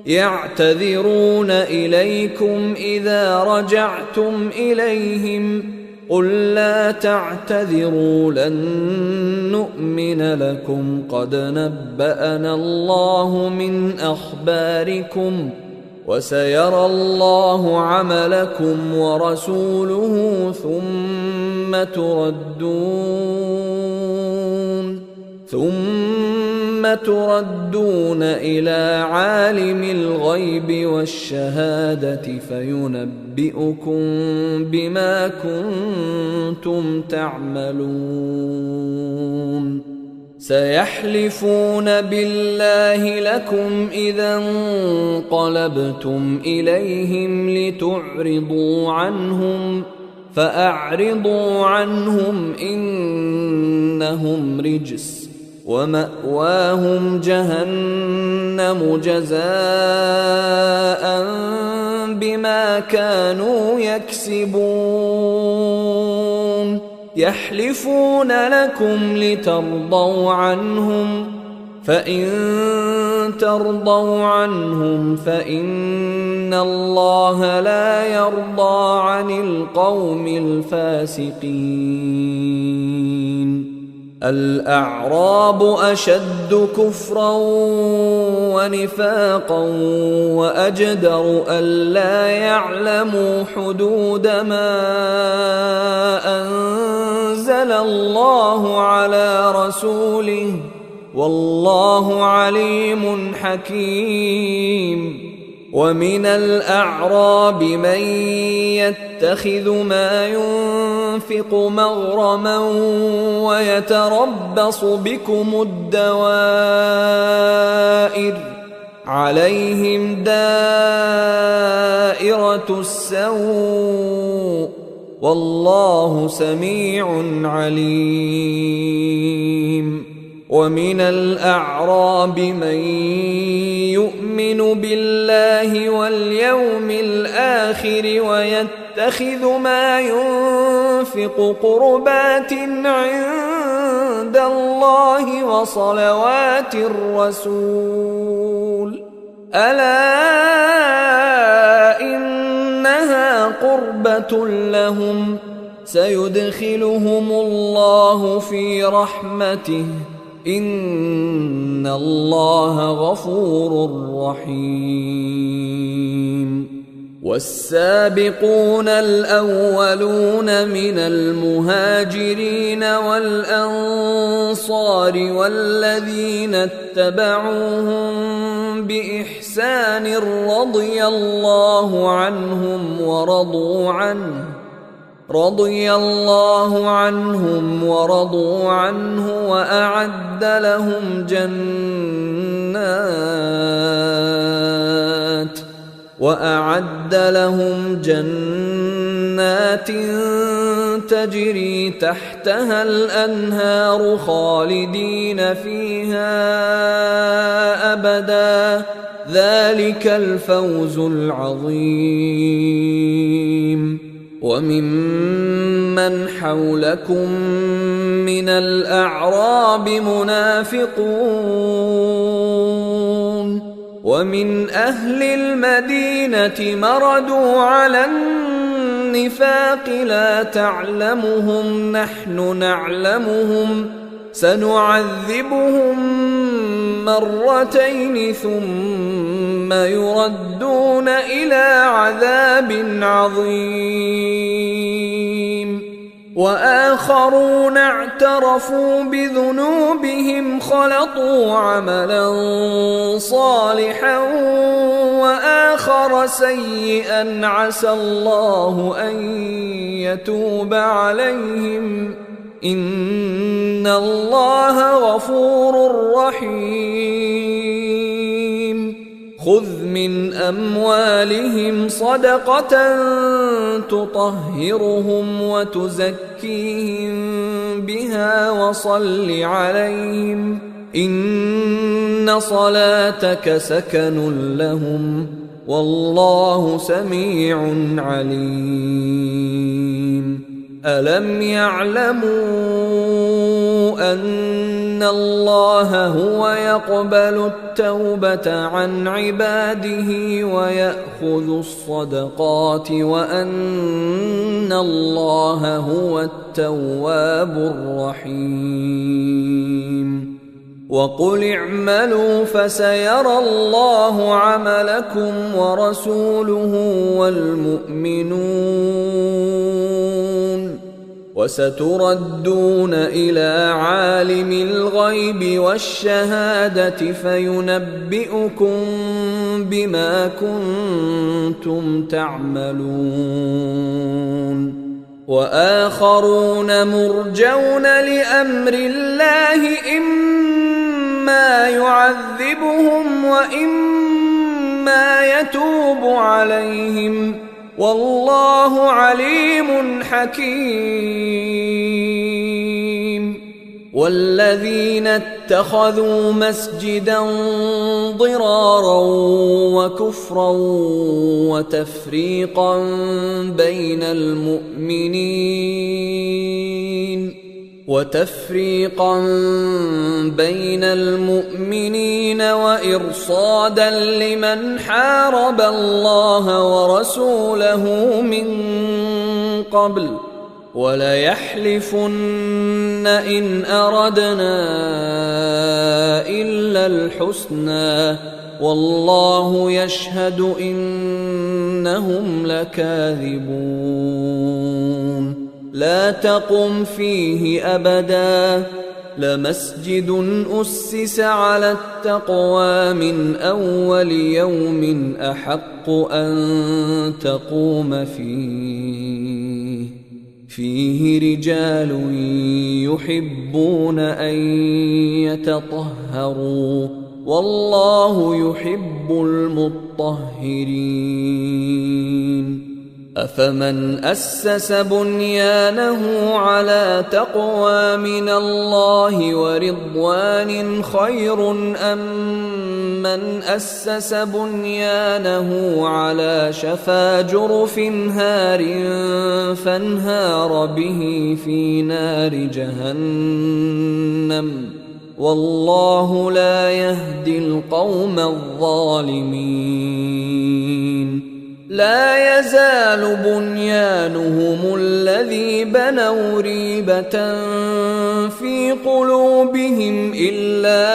يعتذرون إليكم إذا رجعتم إليهم قل لا تعتذروا لن نؤمن لكم قد نبأنا الله من أخباركم وسيرى الله عملكم ورسوله ثم تردون إلى عالم الغيب والشهادة فينبئكم بما كنتم تعملون سيحلفون بالله لكم إذا انقلبتم إليهم لتعرضوا عنهم فأعرضوا عنهم إنهم رجس ومأواهم جهنم جزاء بما كانوا يكسبون يحلفون لكم لترضوا عنهم فإن ترضوا عنهم فإن الله لا يرضى عن القوم الفاسقين الأعراب أشد كفرا ونفاقا وأجدر ألا يعلموا حدود ما أنزل الله على رسوله والله عليم حكيم ومن الأعراب من يتخذ ما ينفق مغرما ويتربص بكم الدوائر عليهم دائرة السوء والله سميع عليم ومن الأعراب من يؤمن بالله واليوم الآخر ويتخذ ما ينفق قربات عند الله وصلوات الرسول ألا إنها قربة لهم سيدخلهم الله في رحمته إن الله غفور رحيم والسابقون الأولون من المهاجرين والأنصار والذين اتبعوهم بإحسان رضي الله عنهم ورضوا عنه وأعد لهم جنات تجري تحتها الأنهار خالدين فيها أبدا ذلك الفوز العظيم وممن حولكم من الأعراب منافقون ومن أهل المدينة مردوا على النفاق لا تعلمهم نحن نعلمهم سنعذبهم مرتين ثم يردون إلى عذاب عظيم وآخرون اعترفوا بذنوبهم خلطوا عملا صالحا وآخر سيئا عسى الله أن يتوب عليهم إن الله غفور رحيم خذ من أموالهم صدقة تطهرهم وتزكيهم بها وصل عليهم إن صلاتك سكن لهم والله سميع عليم ألم يعلموا أن الله هو يقبل التوبة عن عباده ويأخذ الصدقات وأن الله هو التواب الرحيم وقل اعملوا فسيرى الله عملكم ورسوله والمؤمنون وستردون إلى عالم الغيب والشهادة فينبئكم بما كنتم تعملون وآخرون مرجون لأمر الله إما يعذبهم وإما يتوب عليهم والله عليم حكيم والذين اتخذوا مسجدا ضرارا وكفرا وتفريقا بين المؤمنين وإرصادا لمن حارب الله ورسوله من قبل وليحلفن إن أردنا إلا الحسنى والله يشهد إنهم لكاذبون لا تقم فيه أبدا لمسجد أسس على التقوى من أول يوم أحق أن تقوم فيه رجال يحبون أن يتطهروا والله يحب المطهرين أفمن أسس بنيانه على تقوى من الله ورضوان خير أم من أسس بنيانه على شفا جرف هار فانهار به في نار جهنم والله لا يهدي القوم الظالمين لا يزال بنيانهم الذي بنوا ريبة في قلوبهم إلا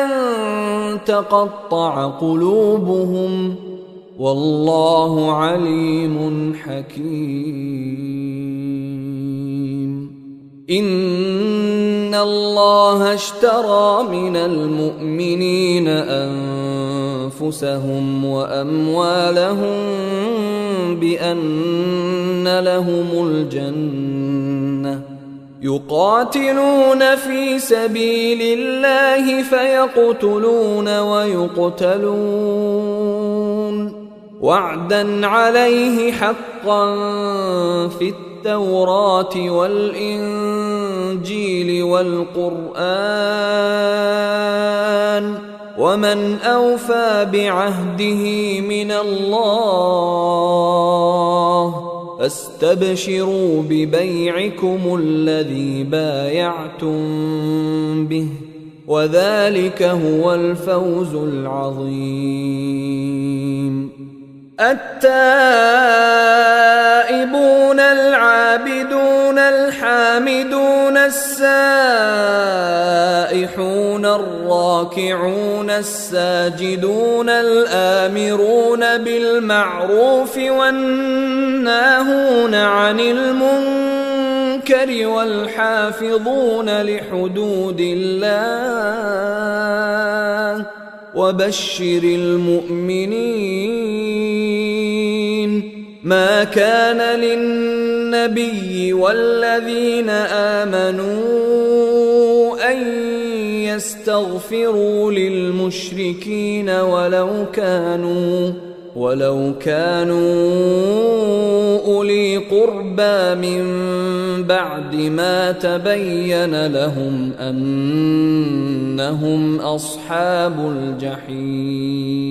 أن تقطع قلوبهم والله عليم حكيم إن الله اشترى من المؤمنين أنفسهم وأموالهم بأن لهم الجنة يقاتلون في سبيل الله فيقتلون ويقتلون وعدا عليه حقا في التوراة والإنجيل والقرآن ومن أوفى بعهده من الله فاستبشروا ببيعكم الذي بايعتم به وذلك هو الفوز العظيم التائبون العابدون الحامدون السائحون الراكعون الساجدون الآمرون بالمعروف والناهون عن المنكر والحافظون لحدود الله وبشر المؤمنين ما كان للنبي والذين آمنوا أن يستغفروا للمشركين ولو كانوا أولي قربى من بعد ما تبين لهم أنهم أصحاب الجحيم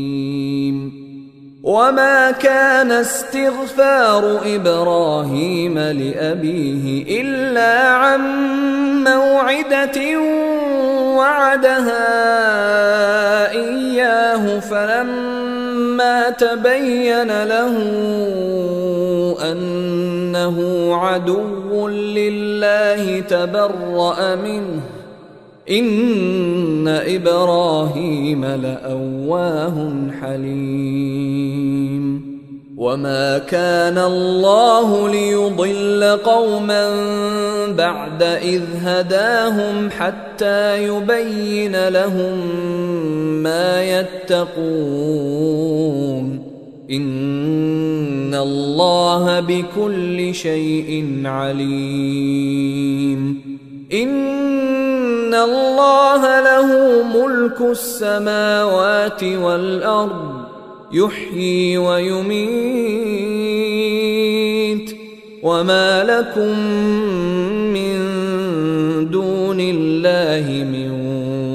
وما كان استغفار إبراهيم لأبيه إلا عن موعدة وعدها إياه فلما تبين له أنه عدو لله تبرأ منه إن إبراهيم لأواه حليم وما كان الله ليضل قوما بعد إذ هداهم حتى يبين لهم ما يتقون إن الله بكل شيء عليم إن الله له ملك السماوات والأرض يحيي ويميت وما لكم من دون الله من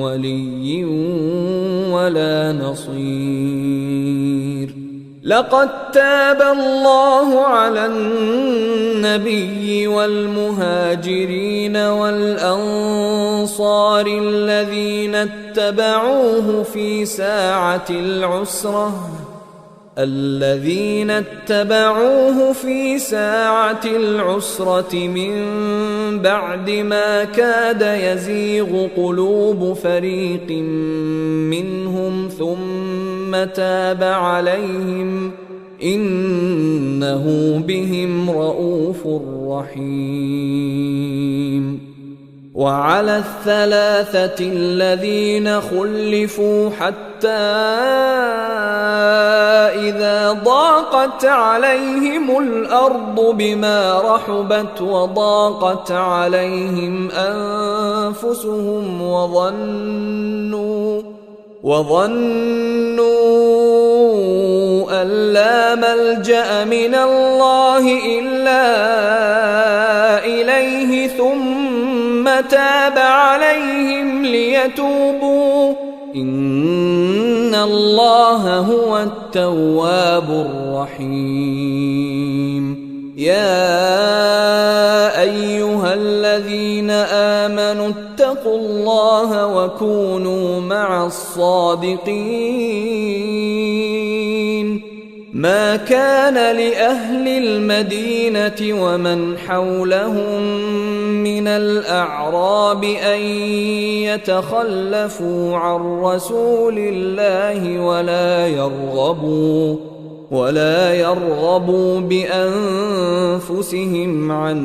ولي ولا نصير لقد تاب الله على النبي والمهاجرين والأنصار الذين اتبعوه في ساعة العسرة من بعد ما كاد يزيغ قلوب فريق منهم ثم تاب عليهم إنه بهم رءوف رحيم وعلى الثلاثة الذين خلفوا حتى إذا ضاقت عليهم الأرض بما رحبت وضاقت عليهم أنفسهم وظنوا أن لا ملجأ من الله إلا إليه ثم تاب عليهم ليتوبوا إن الله هو التواب الرحيم يا أيها الذين آمنوا اتقوا الله وكونوا مع الصادقين ما كان لأهل المدينة ومن حولهم من الأعراب أن يتخلفوا عن رسول الله ولا يرغبوا بأنفسهم عن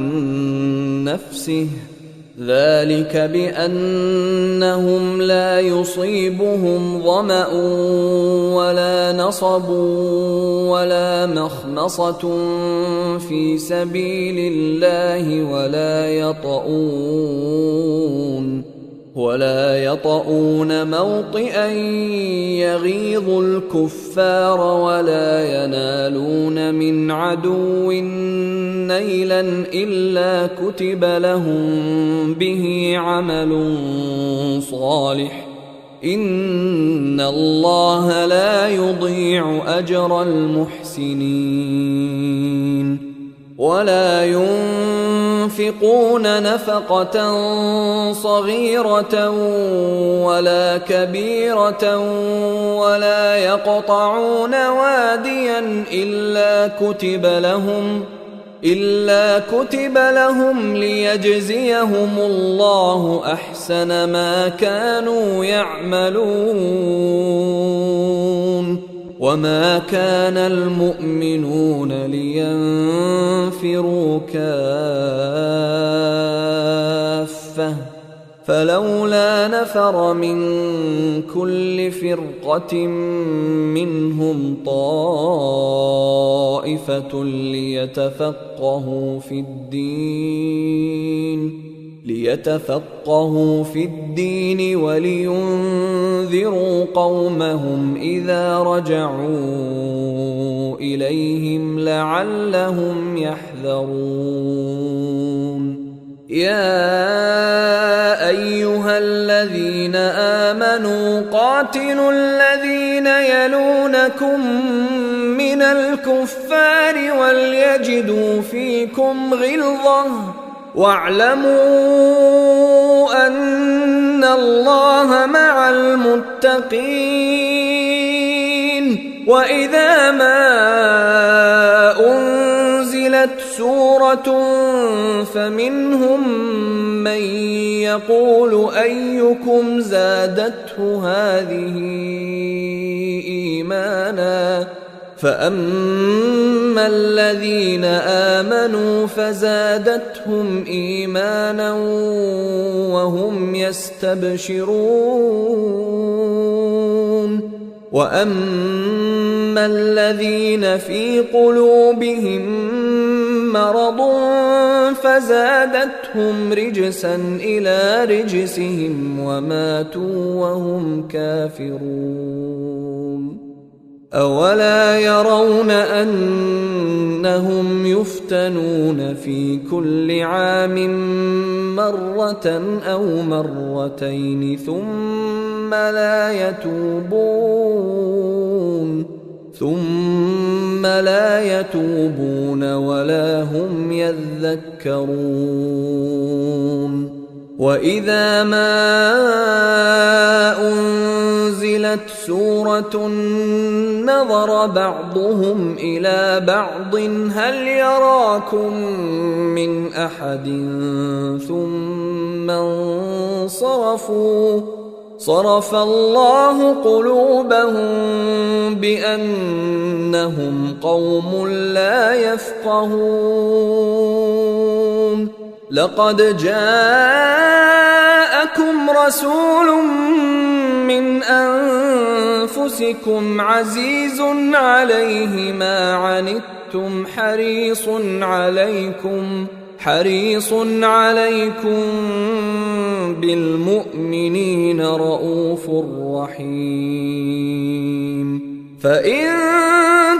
نفسه ذلك بأنهم لا يصيبهم ظمأ ولا نصب ولا مخمصة في سبيل الله ولا يطؤون موطئا يغيظ الكفار ولا ينالون من عدو نيلا إلا كتب لهم به عمل صالح إن الله لا يضيع أجر المحسنين ولا ينفقون نفقة صغيرة ولا كبيرة ولا يقطعون واديا إلا كتب لهم ليجزيهم الله أحسن ما كانوا يعملون وما كان المؤمنون لينفروا كافة فلولا نفر من كل فرقة منهم طائفة ليتفقهوا في الدين ولينذروا قومهم إذا رجعوا إليهم لعلهم يحذرون يا أيها الذين آمنوا قاتلوا الذين يلونكم من الكفار وليجدوا فيكم غلظة واعلموا أن الله مع المتقين. وإذا ما أنزلت سورة فمنهم من يقول أيكم زادته هذه إيمانا فأما الذين آمنوا فزادتهم إيمانا وهم يستبشرون. وأما الذين في قلوبهم مرض فزادتهم رجسا إلى رجسهم وماتوا وهم كافرون. أولا يرون أنهم يفتنون في كل عام مرة أو مرتين ثم لا يتوبون ولا هم يذكرون. وإذا ما أنزلت سورة نظر بعضهم إلى بعض هل يراكم من أحد ثم انصرفوا صرف الله قلوبهم بأنهم قوم لا يفقهون. لقد جاءكم رسول من أنفسكم عزيز عليه ما عنتم حريص عليكم بالمؤمنين رؤوف رحيم. فإن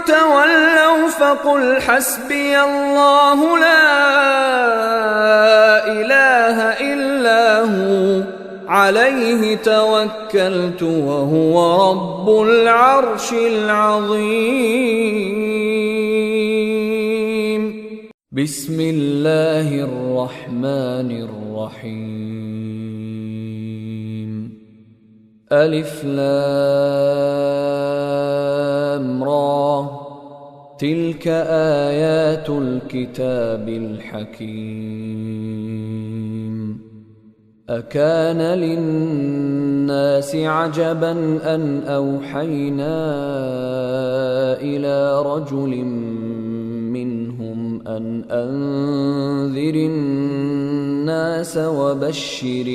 تولوا فقل حسبي الله لا إله إلا هو عليه توكلت وهو رب العرش العظيم. بسم الله الرحمن الرحيم. ألف لام را تلك آيات الكتاب الحكيم. أكان للناس عجبا أن أوحينا إلى رجل منهم أن أنذر الناس وبشر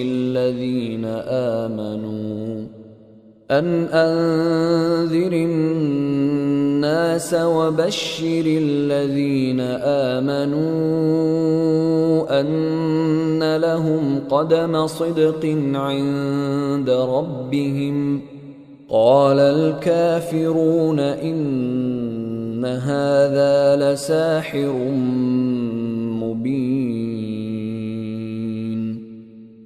الذين آمنوا أن لهم قدم صدق عند ربهم. قال الكافرون إن هذا لساحر مبين.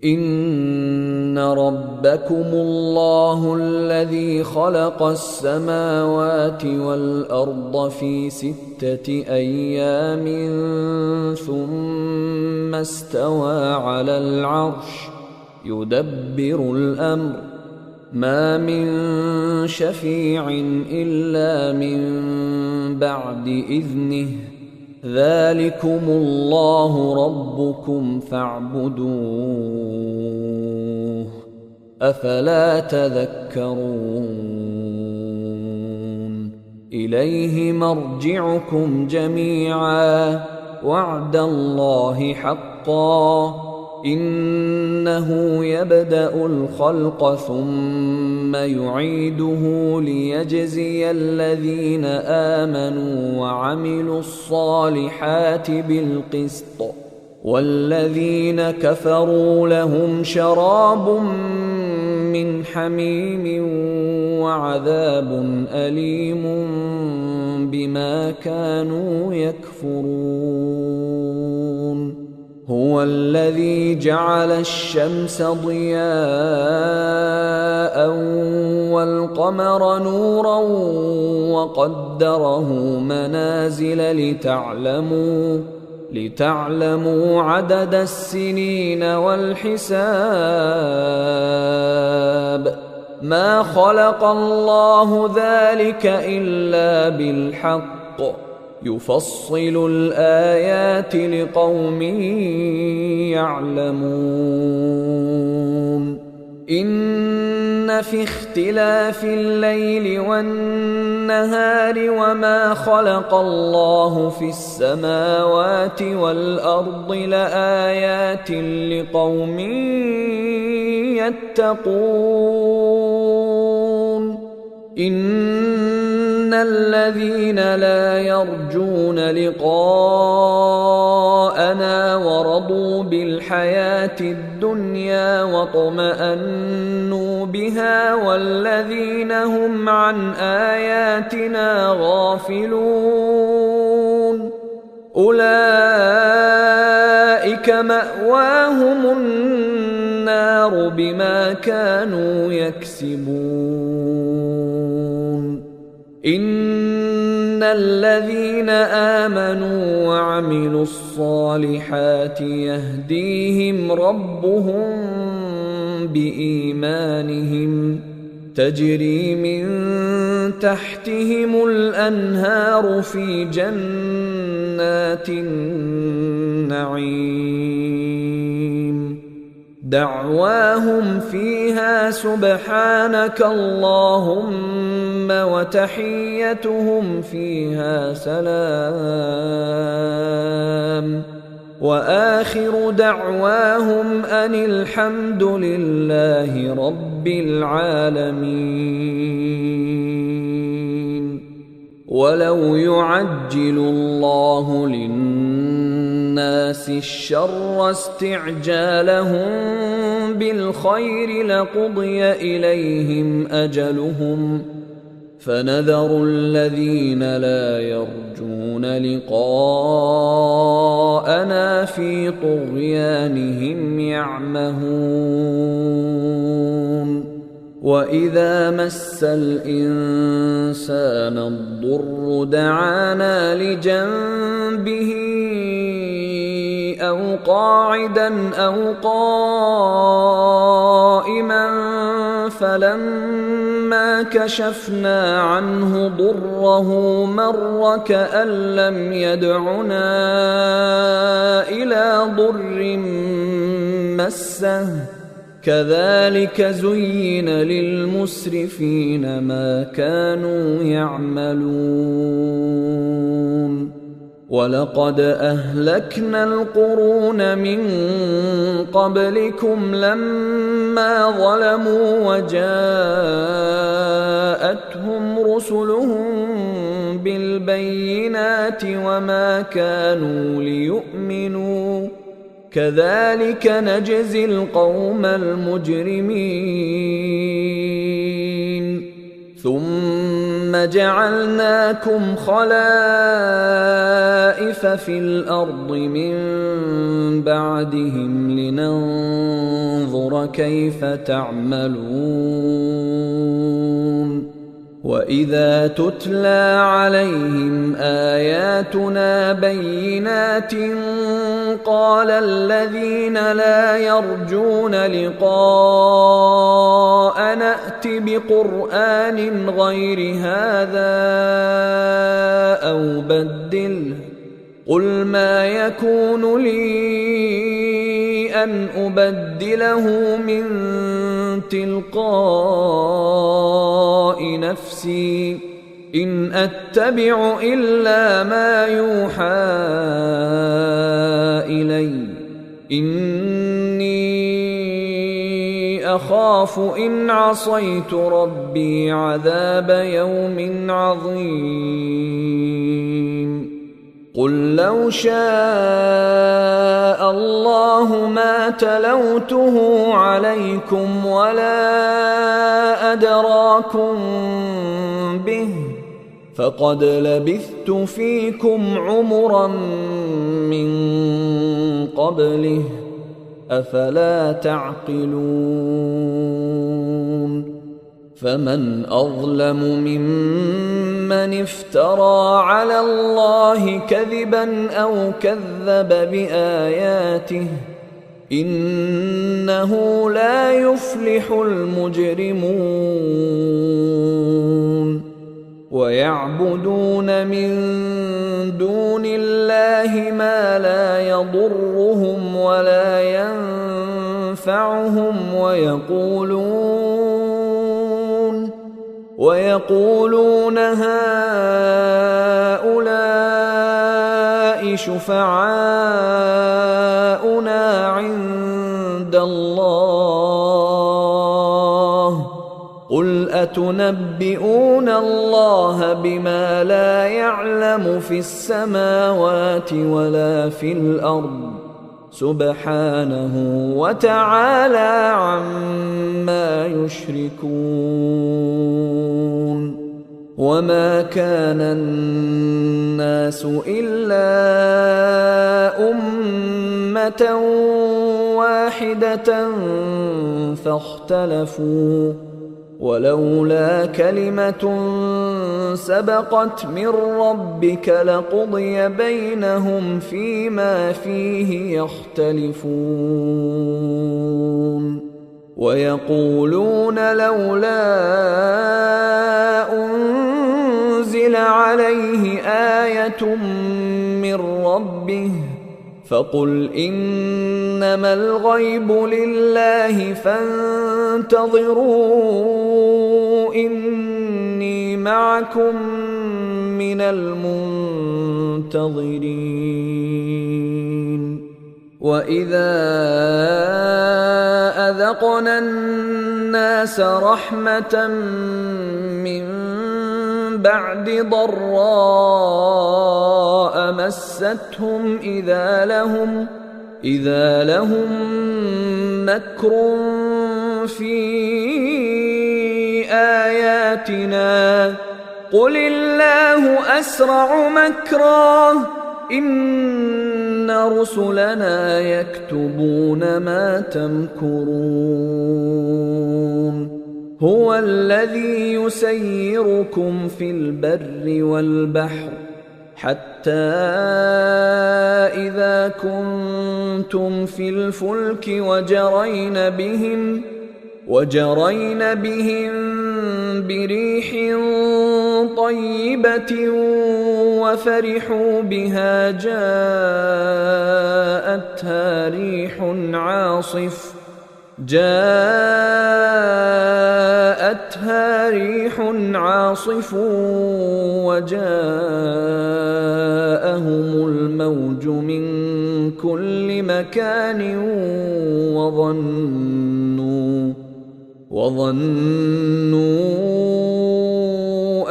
إن ربكم الله الذي خلق السماوات والأرض في 6 أيام ثم استوى على العرش يدبر الأمر ما من شفيع إلا من بعد إذنه ذلكم الله ربكم فاعبدوه أفلا تذكرون. إليه مرجعكم جميعا وعد الله حقا إنه يبدأ الخلق ثم يعيده ليجزي الذين آمنوا وعملوا الصالحات بالقسط والذين كفروا لهم شراب من حميم وعذاب أليم بما كانوا يكفرون. هو الذي جعل الشمس ضياء والقمر نورا وقدره منازل لتعلموا عدد السنين والحساب. ما خلق الله ذلك إلا بالحق يفصل الآيات لقوم يعلمون. إن في اختلاف الليل والنهار وما خلق الله في السماوات والأرض لآيات لقوم يتقون. إن الذين لا يرجون لقاءنا ورضوا بالحياة الدنيا واطمأنوا بها والذين هم عن آياتنا غافلون أولئك مأواهم النار بما كانوا يكسبون. إن الذين آمنوا وعملوا الصالحات يهديهم ربهم بإيمانهم تجري من تحتهم الأنهار في جنات النعيم دعواهم فيها سبحانك اللهم وتحيتهم فيها سلام وآخر دعواهم أن الحمد لله رب العالمين. ولو يعجل الله للناس الشر استعجالهم بالخير لقضي إليهم أجلهم فنذر الذين لا يرجون لقاءنا في طغيانهم يعمهون. وإذا مس الإنسان الضر دعانا لجنبه أو قاعدا أو قائما فلما كشفنا عنه ضره مر كأن لم يدعنا إلى ضر مسه كذلك زين للمسرفين ما كانوا يعملون. ولقد أهلكنا القرون من قبلكم لما ظلموا وجاءتهم رسلهم بالبينات وما كانوا ليؤمنوا كذلك نجزي القوم المجرمين. ثم جعلناكم خلائف في الأرض من بعدهم لننظر كيف تعملون. وإذا تتلى عليهم آياتنا بينات قال الذين لا يرجون لقاء نأت بقرآن غير هذا أو بدله قل ما يكون لي أن أبدله من تلقاء نفسي إن أتبع إلا ما يوحى إلي إني أخاف إن عصيت ربي عذاب يوم عظيم. قل لو شاء الله ما تلوته عليكم ولا أدراكم به فقد لبثت فيكم عمرا من قبله أفلا تعقلون فمن أظلم ممن افترى على الله كذبا أو كذب بآياته إنه لا يفلح المجرمون ويعبدون من دون الله ما لا يضرهم ولا ينفعهم ويقولون هؤلاء شفعاؤنا عند الله قل أتنبئون الله بما لا يعلم في السماوات ولا في الأرض سبحانه وتعالى عما يشركون وما كان الناس إلا أمة واحدة فاختلفوا ولولا كلمة سبقت من ربك لقضي بينهم فيما فيه يختلفون ويقولون لولا أنزل عليه آية من ربه فقل إنما الغيب لله فانتظروا إني معكم من المنتظرين وإذا أذقنا الناس رحمة من بعد ضراء مستهم إذا لهم مكر في آياتنا قل الله أسرع مكرا إن رسلنا يكتبون ما تمكرون هو الذي يسيركم في البر والبحر حتى إذا كنتم في الفلك وجرين بهم بريح طيبة وفرحوا بها جاءتها ريح عاصف وجاءهم الموج من كل مكان وظنوا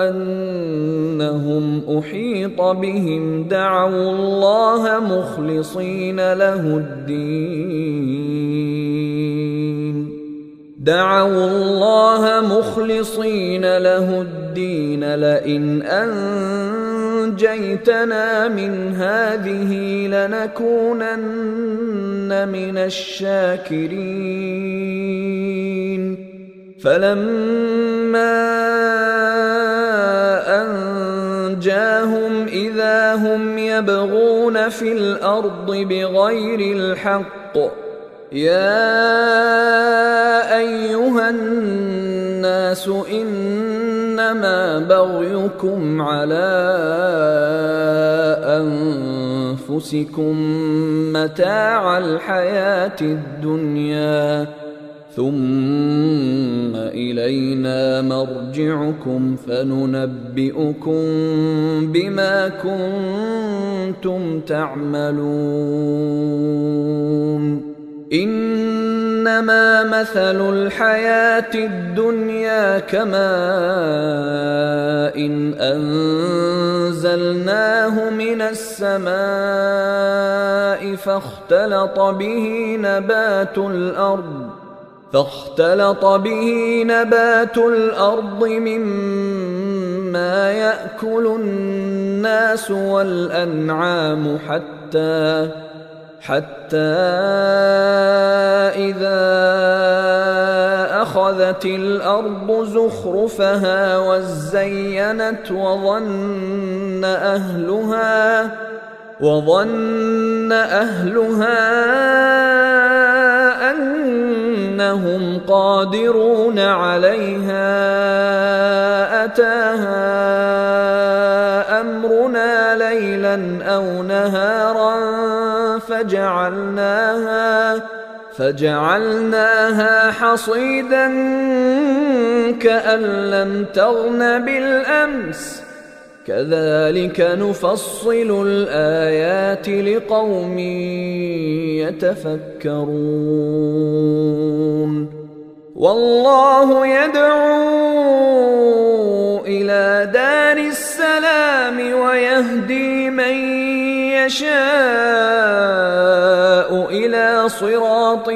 أنهم أحيط بهم دعوا الله مخلصين له الدين لئن أنجيتنا من هذه لنكونن من الشاكرين فلما أنجاهم إذا هم يبغون في الأرض بغير الحق يا أيها الناس إنما بغيكم على أنفسكم متاع الحياة الدنيا ثم إلينا مرجعكم فننبئكم بما كنتم تعملون إنما مثل الحياة الدنيا كماء إن أنزلناه من السماء فاختلط به نبات الأرض مما يأكل الناس والأنعام حتى إذا أخذت الأرض زخرفها وزينت وظن أهلها أنهم قادرون عليها أتاها أمرنا ليلا أو نهارا فجعلناها حصيدا كأن لم تغن بالأمس كذلك نفصل الآيات لقوم يتفكرون والله يدعو إلى دار السلام ويهدي من يشاء إلى صراط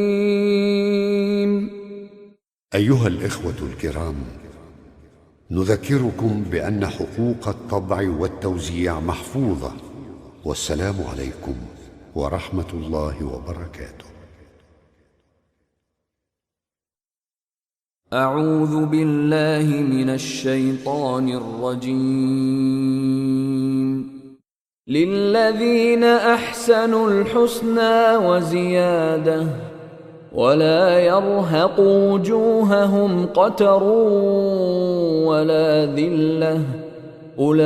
مستقيم. أيها الإخوة الكرام، نذكركم بأن حقوق الطبع والتوزيع محفوظة، والسلام عليكم ورحمة الله وبركاته. أعوذ بالله من الشيطان الرجيم. للذين أحسنوا الحسنى وزيادة ولا يرهق وجوههم قتر ولا ذلة أولئك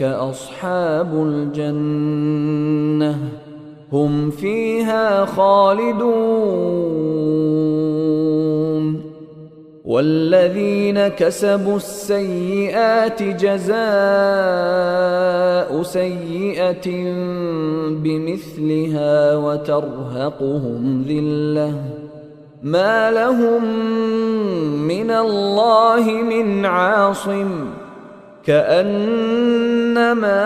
أصحاب الجنة هم فيها خالدون. والذين كسبوا السيئات جزاء سيئة بمثلها وترهقهم ذلة ما لهم من الله من عاصم كأنما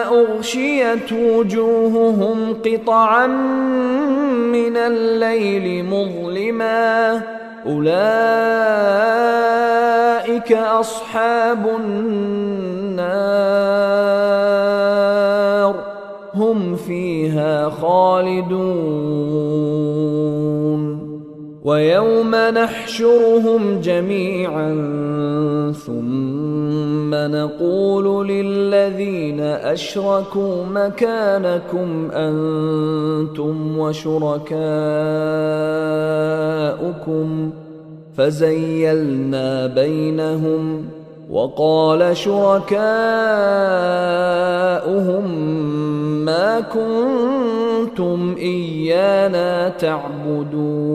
أغشيت وجوههم قطعا من الليل مظلما أولئك أصحاب النار هم فيها خالدون. ويوم نحشرهم جميعا ثم نقول للذين أشركوا مكانكم أنتم وشركاؤكم فزيلنا بينهم وقال شركاؤهم ما كنتم إيانا تعبدون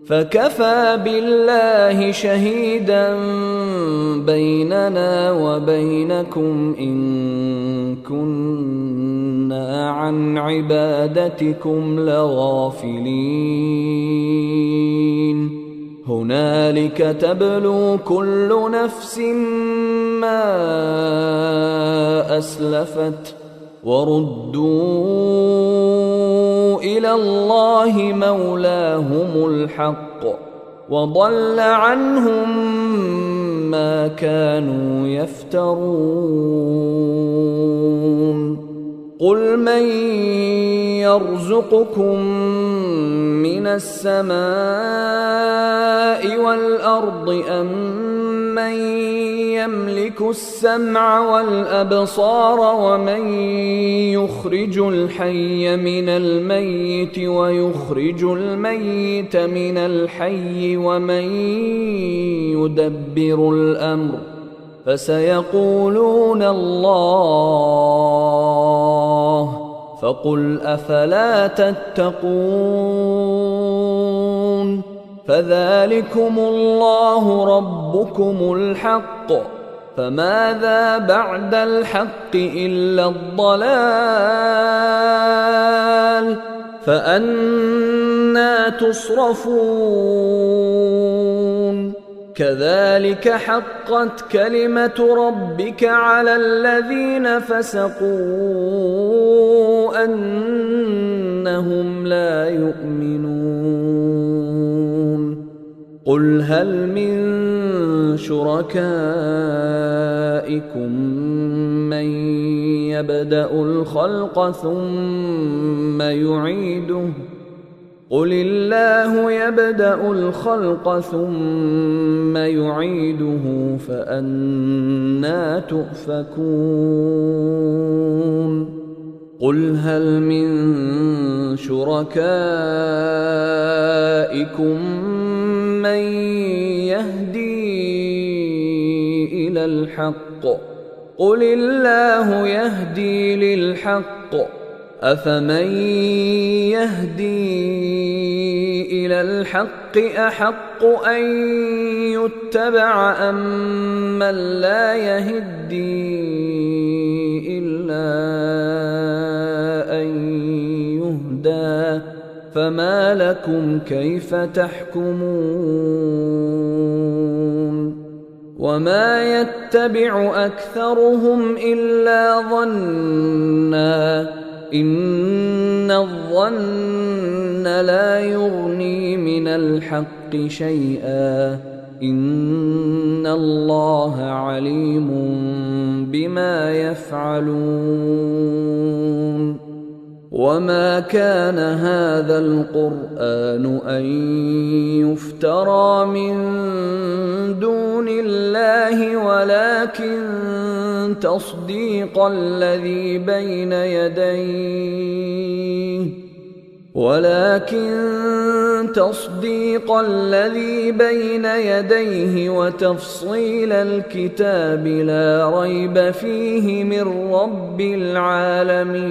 فكفى بالله شهيدا بيننا وبينكم إن كنا عن عبادتكم لغافلين. هنالك تبلو كل نفس ما أسلفت وردوا إلى الله مولاهم الحق وضل عنهم ما كانوا يفترون. قل من يرزقكم من السماء والأرض أم من يملك السمع والأبصار ومن يخرج الحي من الميت ويخرج الميت من الحي ومن يدبر الأمر فسيقولون الله فقل أفلا تتقون. فذلكم الله ربكم الحق فماذا بعد الحق إلا الضلال فأنى تصرفون. كذلك حقت كلمة ربك على الذين فسقوا أنهم لا يؤمنون. قل هل من شركائكم من يبدأ الخلق ثم يعيده قل الله يبدأ الخلق ثم يعيده فأنى تؤفكون قل هل من شركائكم من يهدي إلى الحق قل الله يهدي للحق أفمن يهدي إلى الحق أحق أن يتبع أم من لا يهدي إلا أن يهدى فما لكم كيف تحكمون وما يتبع أكثرهم إلا ظنًّا إن الظن لا يغني من الحق شيئا إن الله عليم بما يفعلون وما كان هذا القرآن أن يفترى من دون الله ولكن تصديق الذي بين يديه وتفصيل الكتاب لا ريب فيه من رب العالمين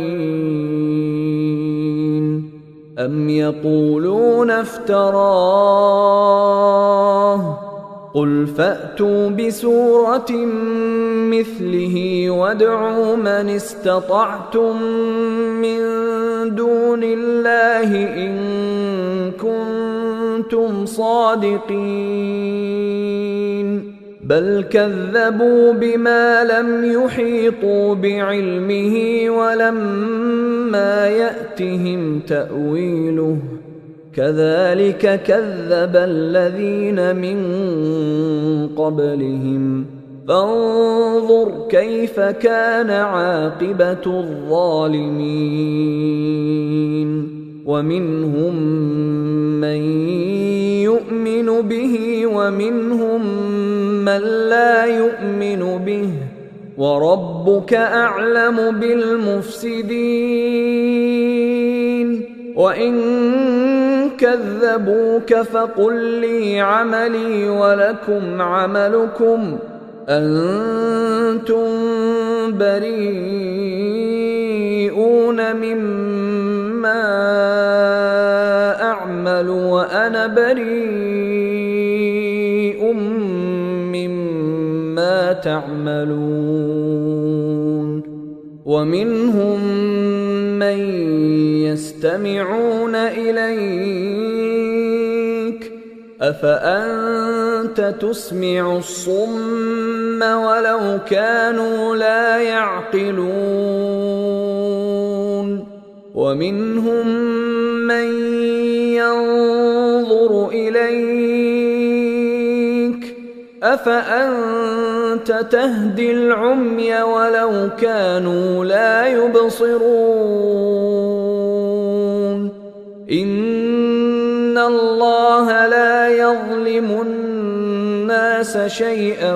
أم يقولون افتراه قل فأتوا بسورة مثله وادعوا من استطعتم من دون الله إن كنتم صادقين بل كذبوا بما لم يحيطوا بعلمه ولما يأتهم تأويله كذلك كذب الذين من قبلهم فانظر كيف كان عاقبة الظالمين ومنهم من يؤمن به ومنهم من لا يؤمن به وربك أعلم بالمفسدين وإن كذبوك فقل لي عملي ولكم عملكم أنتم بريئون مما أعمل وأنا بريء مما تعملون ومنهم من يستمعون إليك أفأنت تسمع الصم ولو كانوا لا يعقلون ومنهم من ينظر إليك أفأنت تهدي العمي ولو كانوا لا يبصرون إن الله لا يظلم الناس شيئا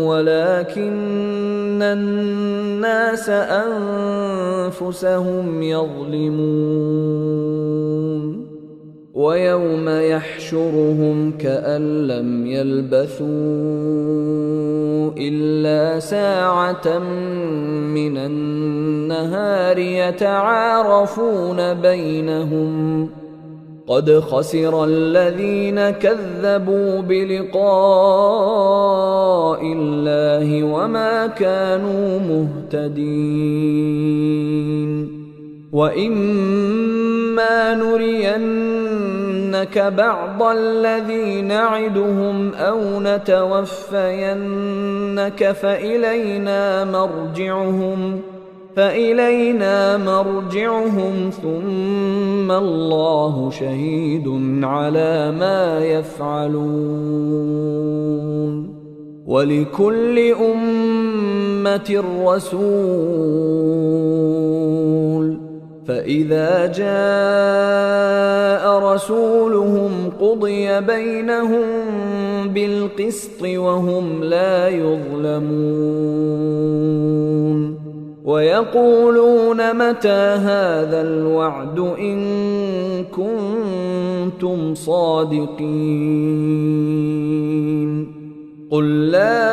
ولكن الناس أنفسهم يظلمون ويوم يحشرهم كأن لم يلبثوا إلا ساعة من النهار يتعارفون بينهم قد خسر الذين كذبوا بلقاء الله وما كانوا مهتدين وإما نرينك بعض الذي نعدهم أو نتوفينك فإلينا مرجعهم فإلينا مرجعهم ثم الله شهيد على ما يفعلون ولكل أمة رسول فإذا جاء رسولهم قضي بينهم بالقسط وهم لا يظلمون ويقولون متى هذا الوعد إن كنتم صادقين قل لا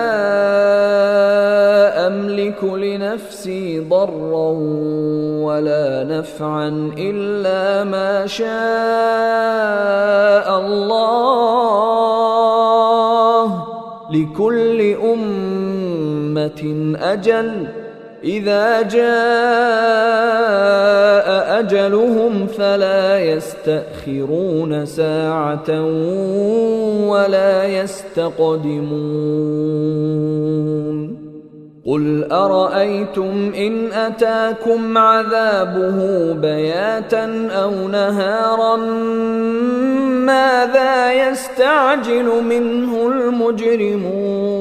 أملك لنفسي ضرا ولا نفعا إلا ما شاء الله لكل أمة أجل إذا جاء أجلهم فلا يستأخرون ساعة ولا يستقدمون قل أرأيتم إن أتاكم عذابه بياتا أو نهارا ماذا يستعجل منه المجرمون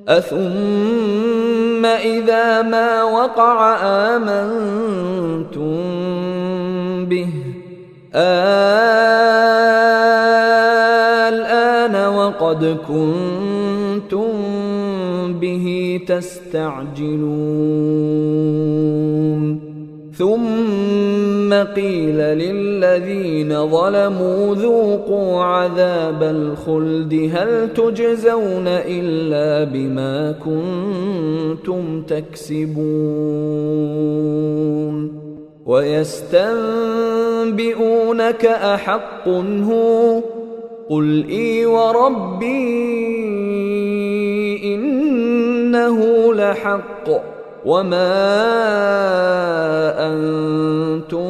أثم إذا ما وقع آمنتم به الآن وقد كنتم به تستعجلون ثم قيل للذين ظلموا ذوقوا عذاب الخلد هل تجزون إلا بما كنتم تكسبون ويستنبئونك أحق هو قل إي وربي إنه لحق وما أنتم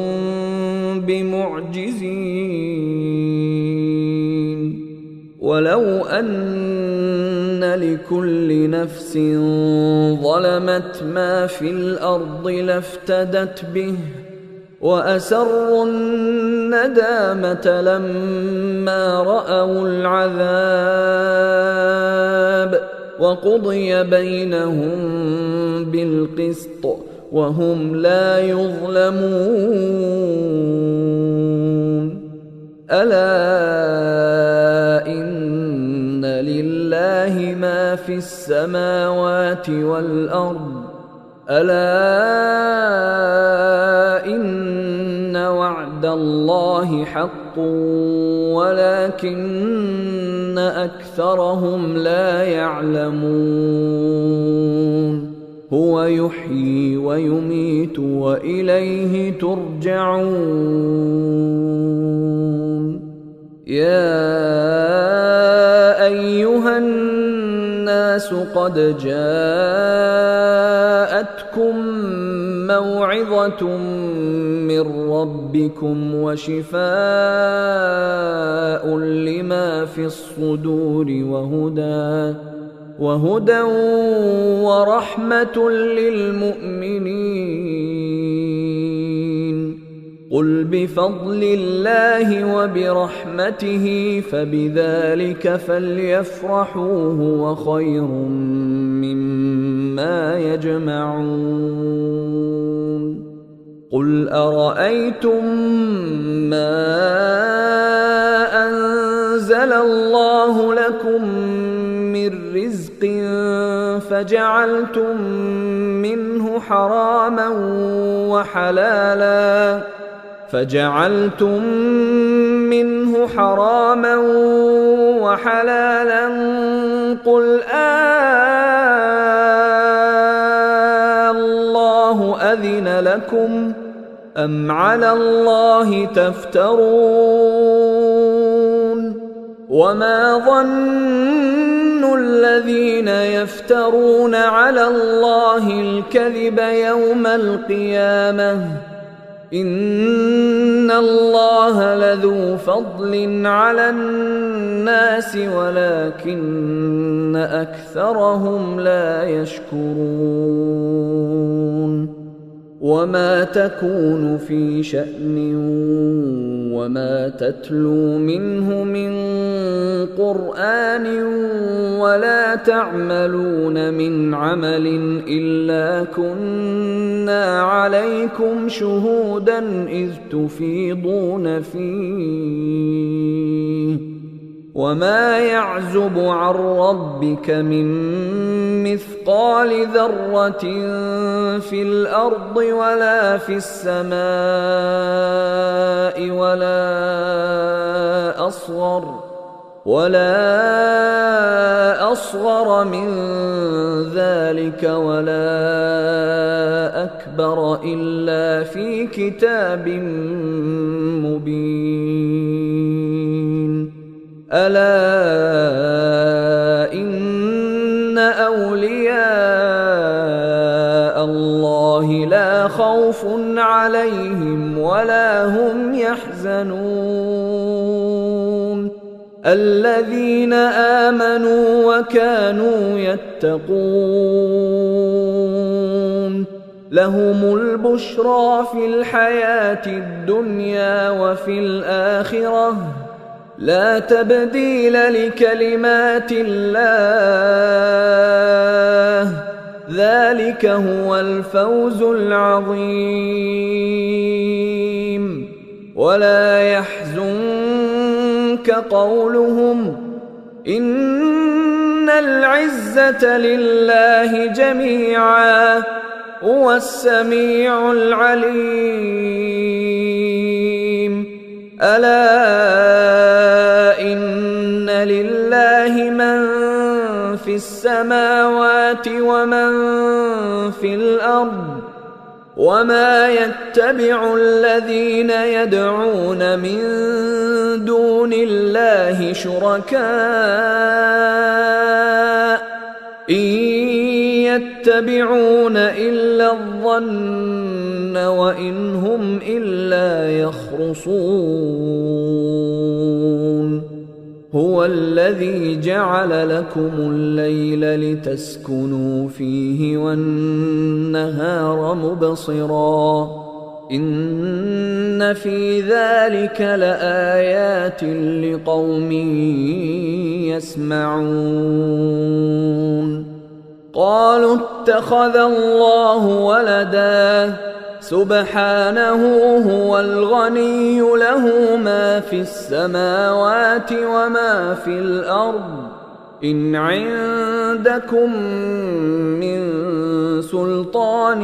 بمعجزين ولو أن لكل نفس ظلمت ما في الأرض لافتدت به وأسروا الندامة لما رأوا العذاب وقضي بينهم بالقسط وهم لا يظلمون ألا إن لله ما في السماوات والأرض ألا إن وعد الله حق ولكن أكثرهم لا يعلمون هو يحيي ويميت وإليه ترجعون يا أيها الناس قد جاءتكم موعظة من ربكم وشفاء لما في الصدور وهدى ورحمة للمؤمنين قل بفضل الله وبرحمته فبذلك فليفرحوا هو خير مما يجمعون قل أرأيتم ما أنزل الله لكم من رزق فجعلتم منه حراما وحلالا قل الله أذن لكم أم على الله تفترون وما ظن الذين يفترون على الله الكذب يوم القيامة إن الله لذو فضل على الناس ولكن أكثرهم لا يشكرون وما تكون في شأن وما تتلو منه من قرآن ولا تعملون من عمل إلا كنا عليكم شهودا إذ تفيضون فيه وما يعزب عن ربك من مثقال ذرة في الأرض ولا في السماء ولا أصغر من ذلك ولا أكبر إلا في كتاب مبين ألا إن أولياء الله لا خوف عليهم ولا هم يحزنون الذين آمنوا وكانوا يتقون لهم البشرى في الحياة الدنيا وفي الآخرة لا تبديل لكلمات الله ذلك هو الفوز العظيم ولا يحزنك قولهم إن العزة لله جميعا هو السميع العليم ألا إن لله من في السماوات ومن في الأرض وما يتبع الذين يدعون من دون الله شركاء إن يتبعون إلا الظن وإن هم إلا يخرصون هو الذي جعل لكم الليل لتسكنوا فيه والنهار مبصرا إن في ذلك لآيات لقوم يسمعون قالوا اتخذ الله ولدا سبحانه هو الغني له ما في السماوات وما في الأرض إن عندكم من سلطان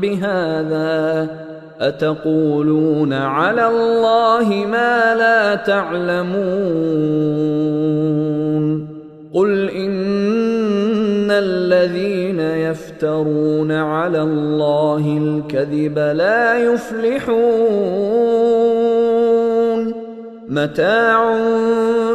بهذا أتقولون على الله ما لا تعلمون قل إن الذين يفترون على الله الكذب لا يفلحون متاع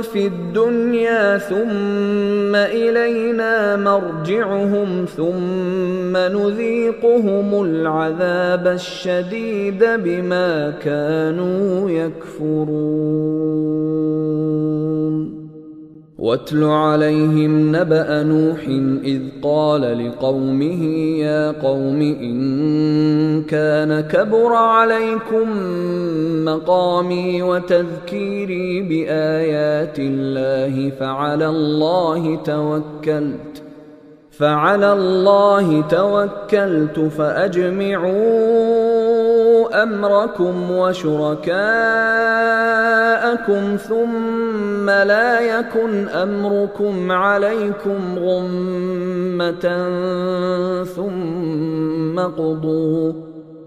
في الدنيا ثم إلينا مرجعهم ثم نذيقهم العذاب الشديد بما كانوا يكفرون واتل عليهم نبأ نوح إذ قال لقومه يا قوم إن كان كبر عليكم مقامي وتذكيري بآيات الله فعلى الله توكلت فأجمعوا أمركم وشركاءكم ثم لا يكن أمركم عليكم غمة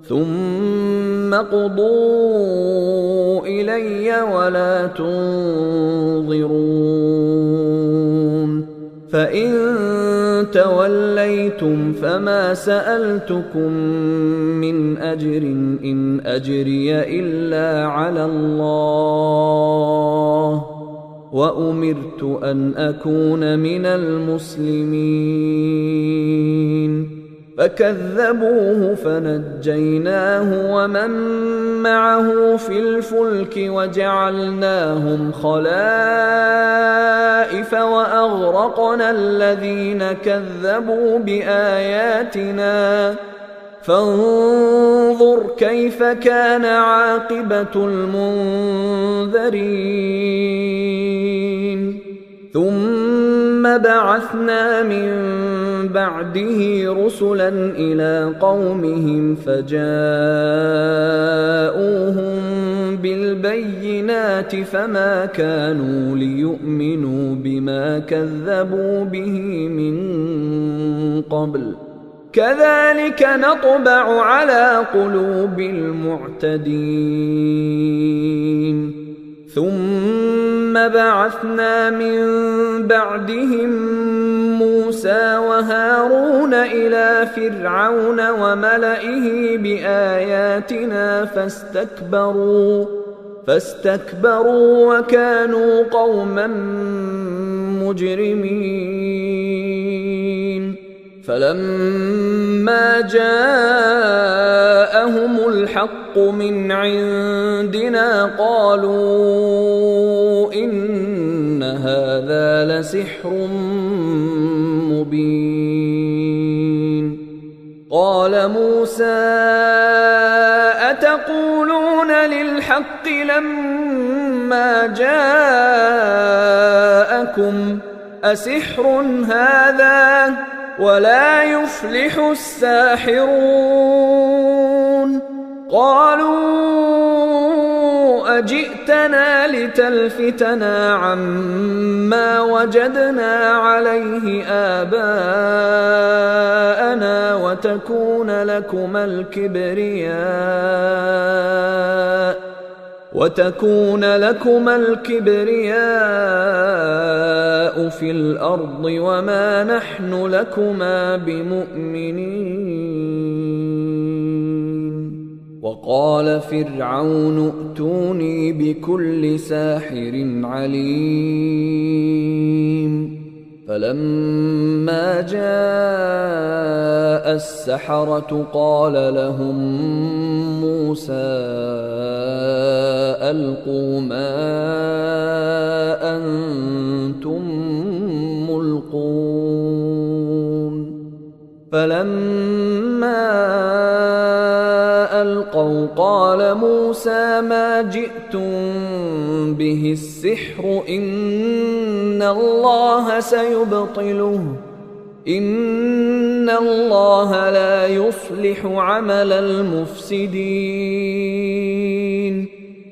ثم قضوا إلي ولا تنظرون فإن توليتم فما سألتكم من أجر إن أجري إلا على الله وأمرت أن أكون من المسلمين فكذبوه فنجيناه ومن معه في الفلك وجعلناهم خلائف وأغرقنا الذين كذبوا بآياتنا فانظر كيف كان عاقبة المنذرين ثم بعثنا من بعده رسلا إلى قومهم فجاءوهم بالبينات فما كانوا ليؤمنوا بما كذبوا به من قبل كذلك نطبع على قلوب المعتدين ثم بعثنا من بعدهم موسى وهارون إلى فرعون وملئه بآياتنا فاستكبروا وكانوا قوما مجرمين فلما جاءهم الحق من عندنا قالوا إن هذا لسحر مبين قال موسى أتقولون للحق لما جاءكم أسحر هذا ولا يفلح الساحرون قالوا أجئتنا لتلفتنا عما وجدنا عليه آباءنا وتكون لكما الكبرياء في الأرض وما نحن لكما بمؤمنين وقال فرعون ائتوني بكل ساحر عليم فلما جاء السحرة قال لهم موسى ألقوا ما أنتم ملقون فلما ألقوا قال موسى ما جئتم به السحر إن الله سيبطله إن الله لا يصلح عمل المفسدين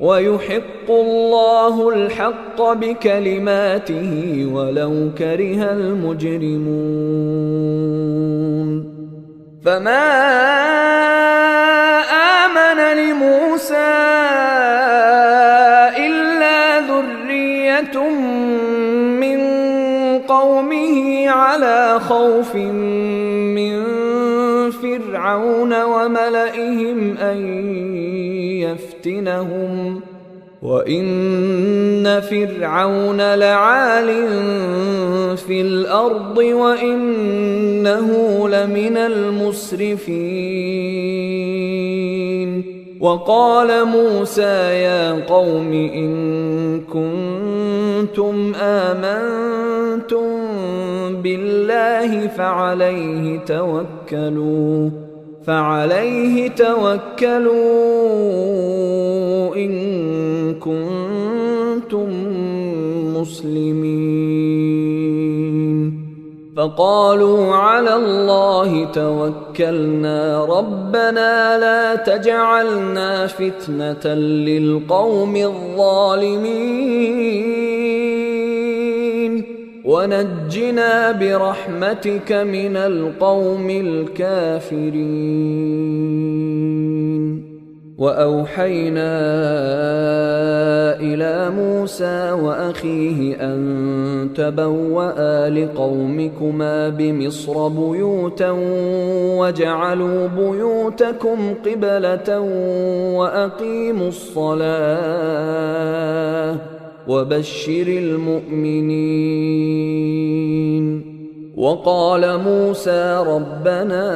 ويحق الله الحق بكلماته ولو كره المجرمون فما آمن لموسى إلا ذرية من قومه على خوف من فرعون وملئهم أن يفتنهم وإن فرعون لعال في الأرض وإنه لمن المسرفين وقال موسى يا قوم إن كنتم آمنتم بالله فعليه توكلوا إن كنتم مسلمين فقالوا على الله توكلنا ربنا لا تجعلنا فتنة للقوم الظالمين ونجنا برحمتك من القوم الكافرين وأوحينا إلى موسى وأخيه أن تبوأ لقومكما بمصر بيوتا واجعلوا بيوتكم قبلة وأقيموا الصلاة وبشر المؤمنين وقال موسى ربنا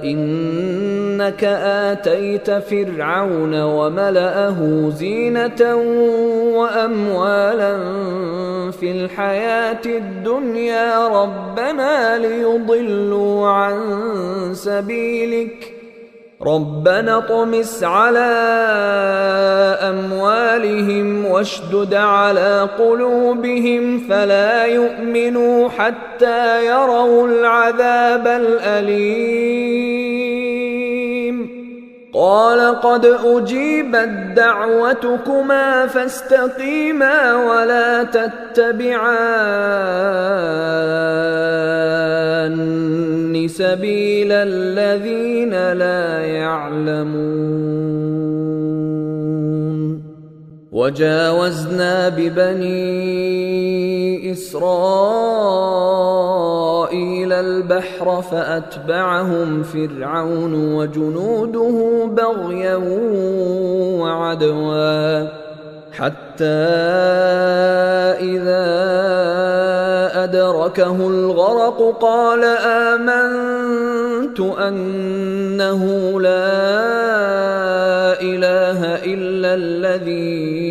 إنك آتيت فرعون وملأه زينة وأموالا في الحياة الدنيا ربنا ليضلوا عن سبيلك ربنا اطمس على أموالهم واشدد على قلوبهم فلا يؤمنوا حتى يروا العذاب الأليم قال قد أجيبت دعوتكما فاستقيما ولا تتبعان سبيل الذين لا يعلمون وجاوزنا ببني إسرائيل البحر فأتبعهم فرعون وجنوده بغيا وعدوا حتى إذا أدركه الغرق قال آمنت أنه لا إله إلا الذي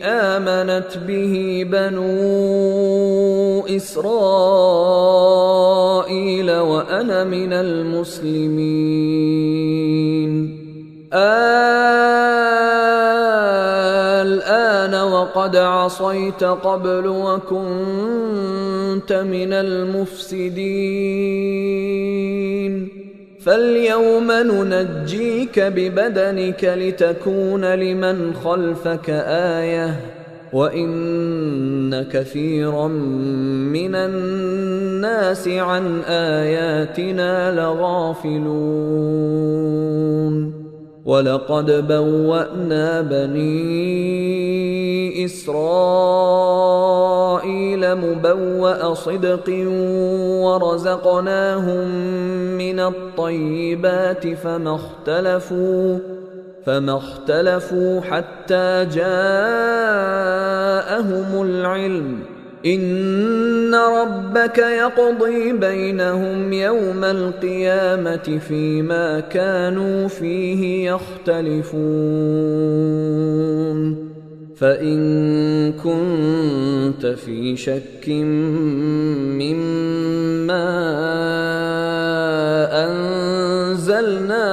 آمنت به بنو إسرائيل وأنا من المسلمين الآن وقد عصيت قبل وكنت من المفسدين فاليوم ننجيك ببدنك لتكون لمن خلفك آية وإن كثيرا من الناس عن آياتنا لغافلون ولقد بوأنا بني إسرائيل مبوأ صدق ورزقناهم من الطيبات فما اختلفوا حتى جاءهم العلم إن ربك يقضي بينهم يوم القيامة فيما كانوا فيه يختلفون فإن كنت في شك مما أنزلنا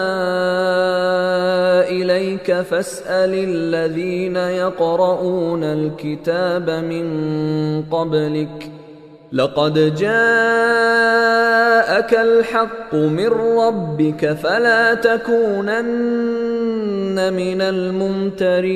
إليك فاسأل الذين يقرؤون الكتاب من قبلك لقد جاءك الحق من ربك فلا تكونن من الممترين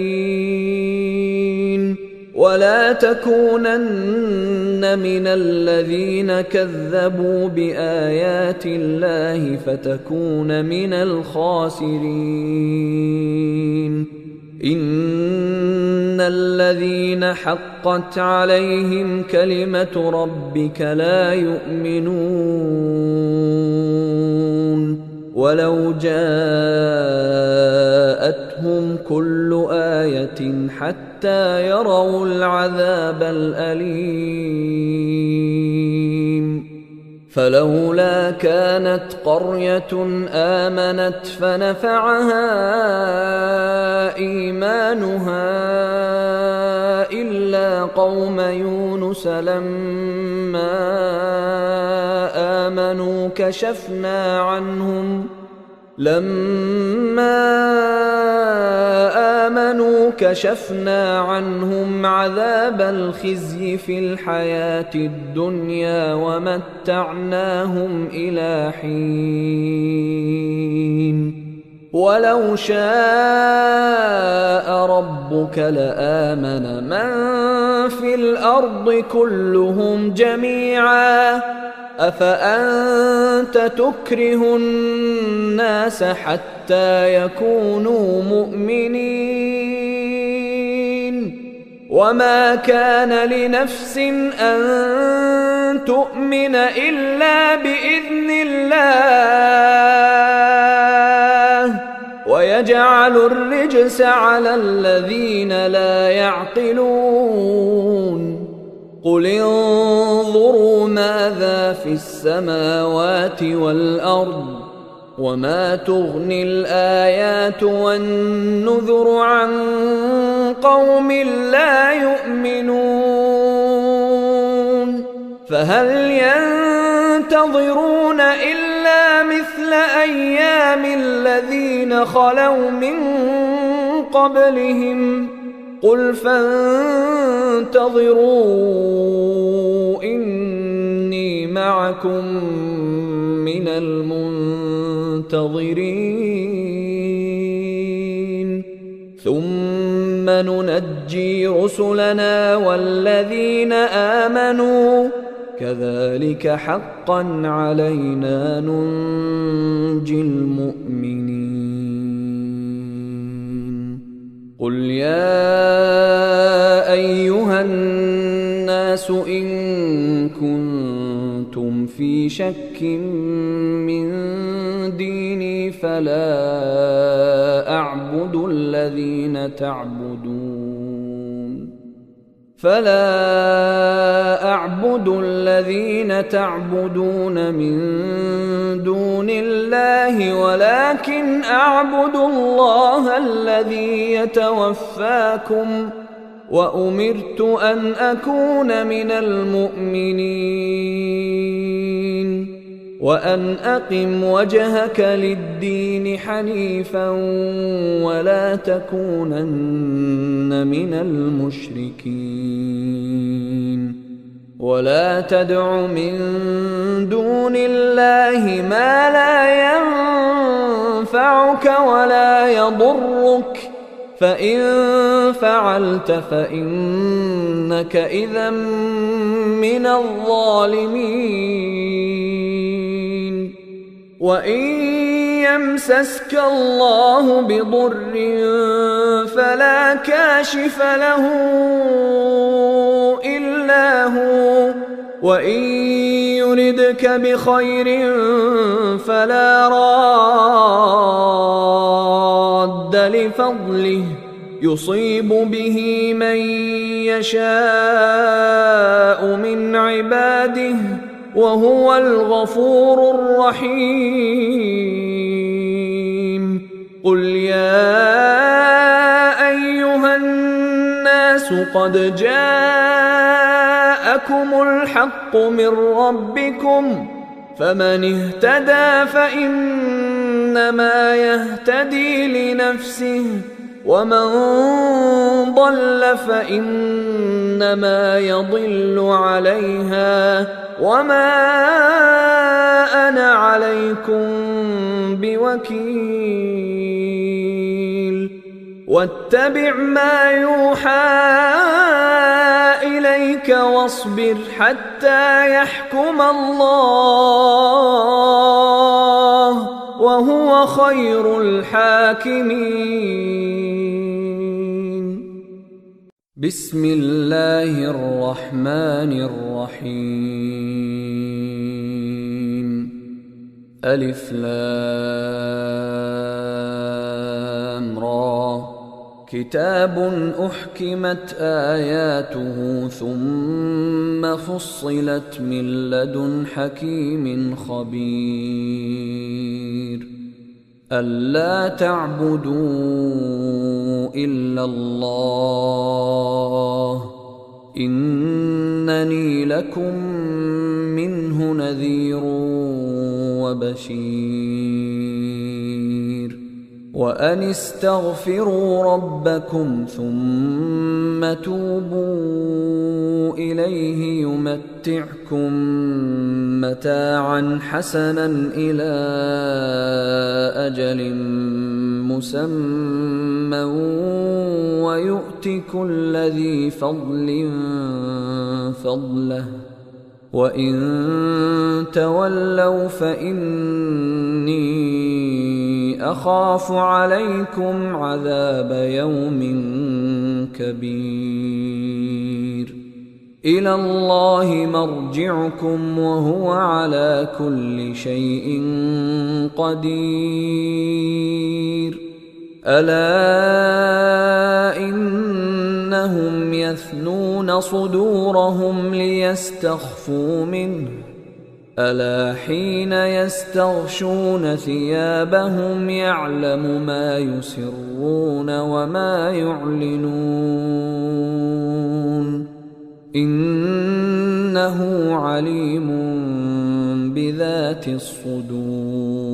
ولا تكونن من الذين كذبوا بآيات الله فتكون من الخاسرين إن الذين حقت عليهم كلمة ربك لا يؤمنون ولو جاءتهم كل آية حتى يروا العذاب الأليم فلولا كانت قرية آمنت فنفعها إيمانها إلا قوم يونس لما آمنوا كشفنا عنهم عذاب الخزي في الحياة الدنيا ومتعناهم إلى حين ولو شاء ربك لآمن من في الأرض كلهم جميعا أفأنت تكره الناس حتى يكونوا مؤمنين وما كان لنفس أن تؤمن إلا بإذن الله ويجعل الرجس على الذين لا يعقلون قل انظروا ماذا في السماوات والأرض وما تغني الآيات والنذر عن قوم لا يؤمنون فهل ينتظرون إلا مثل أيام الذين خلوا من قبلهم قل فانتظروا إني معكم من المنتظرين ثم ننجي رسلنا والذين آمنوا كذلك حقا علينا ننجي المؤمنين قل يا أيها الناس إن كنتم في شك من ديني فلا أعبد الذين تعبدون من دون الله ولكن أعبد الله الذي يتوفاكم وأمرت أن أكون من المؤمنين وأن أقم وجهك للدين حنيفا ولا تكونن من المشركين ولا تدع من دون الله ما لا ينفعك ولا يضرك فإن فعلت فإنك إذا من الظالمين وإن يمسسك الله بضر فلا كاشف له إلا هو وإن يردك بخير فلا راد لفضله يصيب به من يشاء من عباده وهو الغفور الرحيم قل يا أيها الناس قد جاءكم الحق من ربكم فمن اهتدى فإنما يهتدي لنفسه ومن ضل فإنما يضل عليها وما أنا عليكم بوكيل واتبع ما يوحى إليك واصبر حتى يحكم الله وهو خير الحاكمين بسم الله الرحمن الرحيم ألف لام را كتاب أحكمت آياته ثم فصلت من لدن حكيم خبير ألا تعبدوا إلا الله إنني لكم منه نذير وبشير وأن استغفروا ربكم ثم توبوا إليه يمتعكم متاعا حسنا إلى أجل مسمى ويؤت كل ذي فضل فضله وإن تولوا فإني أخاف عليكم عذاب يوم كبير إلى الله مرجعكم وهو على كل شيء قدير ألا إن كأنهم يثنون صدورهم ليستخفوا منه ألا حين يستغشون ثيابهم يعلم ما يسرون وما يعلنون إنه عليم بذات الصدور